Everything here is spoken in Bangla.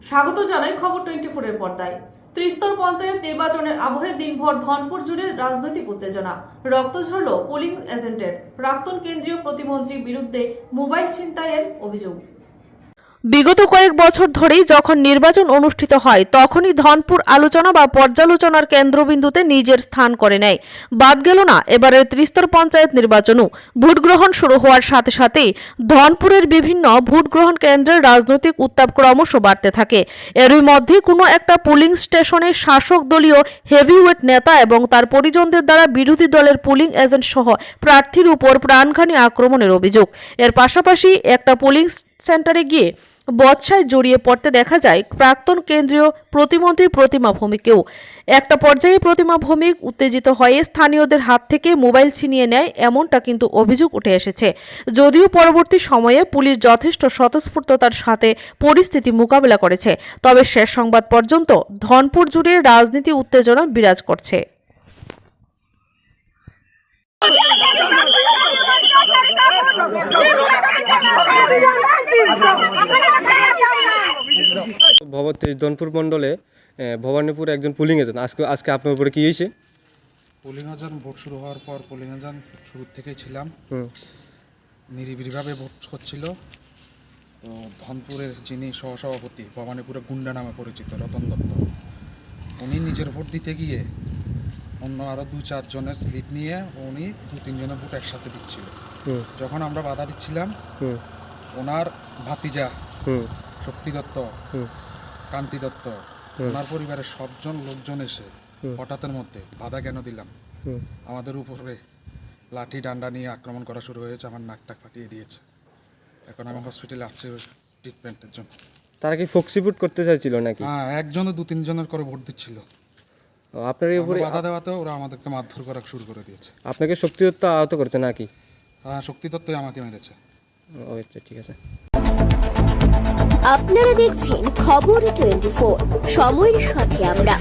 স্বাগত জানাই খবর 24 এর পর্দায়। ত্রিস্তর পঞ্চায়েত নির্বাচনের আবহে দিনভর ধনপুর জুড়ে রাজনৈতিক উত্তেজনা। রক্ত ঝরল পোলিং এজেন্টের। প্রাক্তন কেন্দ্রীয় প্রতিমন্ত্রীর বিরুদ্ধে মোবাইল ছিনতাইয়ের অভিযোগ। বিগত কয়েক বছর ধরেই যখন নির্বাচন অনুষ্ঠিত হয় তখনই ধনপুর আলোচনা বা পর্যালোচনার কেন্দ্রবিন্দুতে নিজের স্থান করে নেয়। বাদ গেল না এবারের ত্রিস্তর পঞ্চায়েত নির্বাচনও। ভোট গ্রহণ শুরু হওয়ার সাথে সাথেই ধনপুরের বিভিন্ন ভোট গ্রহণ কেন্দ্রের রাজনৈতিক উত্তাপ ক্রমশ বাড়তে থাকে। এরই মধ্যে কোনো একটা পোলিং স্টেশনে শাসক দলীয় হেভিওয়েট নেতা এবং তার পরিজনদের দ্বারা বিরোধী দলের পোলিং এজেন্ট সহ প্রার্থীর উপর প্রাণঘাতী আক্রমণের অভিযোগ। এর পাশাপাশি একটা পোলিং সেন্টারে গিয়ে বচসায় জড়িয়ে পড়তে দেখা যায় প্রাক্তন কেন্দ্রীয় প্রতিমন্ত্রী প্রতিমা ভৌমিককেও। একটা পর্যায়ে প্রতিমা ভৌমিক উত্তেজিত হয়ে স্থানীয়দের হাত থেকে মোবাইল ছিনিয়ে নেয়, এমনটা কিন্তু অভিযোগ উঠে এসেছে। যদিও পরবর্তী সময়ে পুলিশ যথেষ্ট স্বতঃস্ফূর্ততার সাথে পরিস্থিতি মোকাবেলা করেছে, তবে শেষ সংবাদ পর্যন্ত ধনপুর জুড়ে রাজনীতি উত্তেজনা বিরাজ করছে। ধনপুর মণ্ডলে ভবানীপুর একজন পুলিং এজেন্ট আজকে আপনার উপরে কি হয়েছে? পোলিং এজেন্ট ভোট শুরু হওয়ার পর পোলিং এজেন্ট শুরু থেকেই ছিলাম, নিরিবিলিভাবে ভোট হচ্ছিল। তো ধনপুরের যিনি সহসভাপতি, ভবানীপুরের গুন্ডা নামে পরিচিত রতন দত্ত, উনি নিজের ভোট দিতে গিয়ে অন্য আরও 2-4 জনের স্লিপ নিয়ে উনি 2-3 জনের ভোট একসাথে দিচ্ছিল। যখন আমরা বাধা দিচ্ছিলাম, ওনার ভাতিজা শক্তি দত্ত, কান্তি দত্ত, ওনার পরিবারের সবজন লোকজন এসে হঠাৎের মধ্যে বাধা কেন দিলাম, আমাদের উপরে লাঠি ডান্ডা নিয়ে আক্রমণ করা শুরু হয়েছে। আমার নাকটাক ফাটিয়ে দিয়েছে। এখন আমি হসপিটালে আসছি ট্রিটমেন্টের জন্য। তারা কি ফক্সিপুট করতে চাইছিল নাকি? হ্যাঁ, একজনে 2-3 জনের করে ভোট দিচ্ছিল। আপনার উপরে বাধা দেওয়াতে ওরা আমাদেরকে মারধর করা শুরু করে দিয়েছে। আপনাকে শক্তি দত্ত আহত করছে নাকি? হ্যাঁ, শক্তি দত্তই আমাকে মেরেছে। ও আচ্ছা, ঠিক আছে। আপনারা দেখছেন খবর 24, সময়ের সাথে আমরা।